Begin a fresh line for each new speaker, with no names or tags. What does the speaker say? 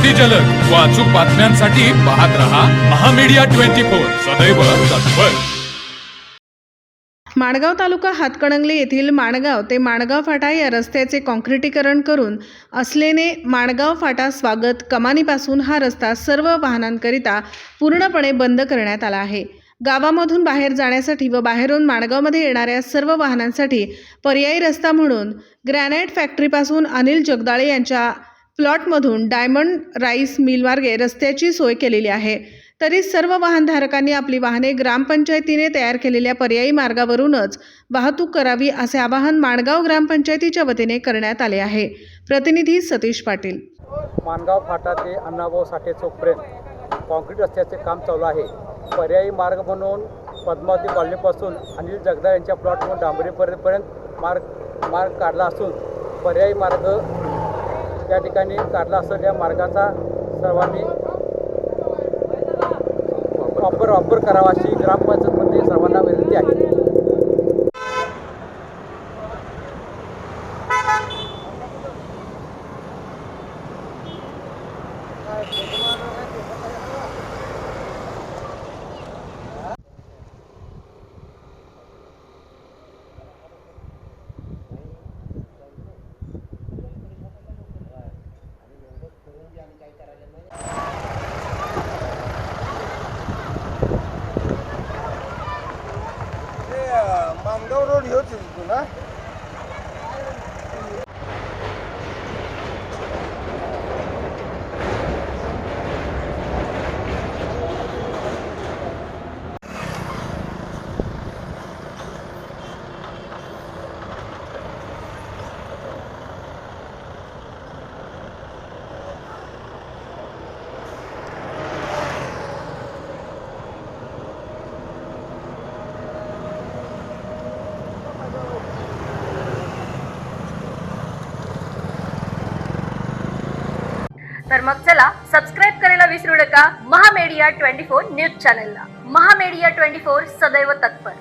अति जलद व अचूक बातम्यांसाठी पाहत रहा महामीडिया 24 सदैव तत्पर।
माणगाव तालुका हातकणंगले येथील माणगाव ते माणगाव फाटा या रस्त्याचे काँक्रिटीकरण करून असलेने माणगाव फाटा स्वागत कमानीपासून हा रस्ता सर्व वाहनांकरिता पूर्णपणे बंद करण्यात आला आहे। गावामधून बाहेर जाण्यासाठी व बाहेरून माणगावमध्ये येणाऱ्या सर्व वाहनांसाठी पर्यायी रस्ता म्हणून ग्रॅनाइट फॅक्टरीपासून अनिल जगदाळे यांच्या प्लॉटमधून डायमंड राईस मिलमार्गे रस्त्याची सोय केलेली आहे। तरी सर्व वाहनधारकांनी आपली वाहने ग्रामपंचायतीने तयार केलेल्या पर्यायी मार्गावरूनच वाहतूक करावी असे आवाहन माणगाव ग्रामपंचायतीच्या वतीने करण्यात आले आहे। प्रतिनिधी सतीश पाटील।
माणगाव फाटा ते अण्णाभाऊ साठे चौकपर्यंत कॉन्क्रीट रस्त्याचे काम चालू आहे। पर्यायी मार्ग म्हणून पद्मावती कॉलनीपासून अनिल जगदाळे यांच्या प्लॉटमधून डांबरीपर्यंत मार्ग काढला असून पर्यायी मार्ग या ठिकाणी काढला असून या मार्गाचा सर्वांनी वापर करावा अशी ग्रामपंचायतमध्ये सर्वांना विनंती आहे।
माणगाव रोड ह्योच ना।
तर मग चला सबस्क्राईब करायला विसरू नका महामीडिया 24 न्यूज चॅनलला। महामीडिया 24 सदैव तत्पर।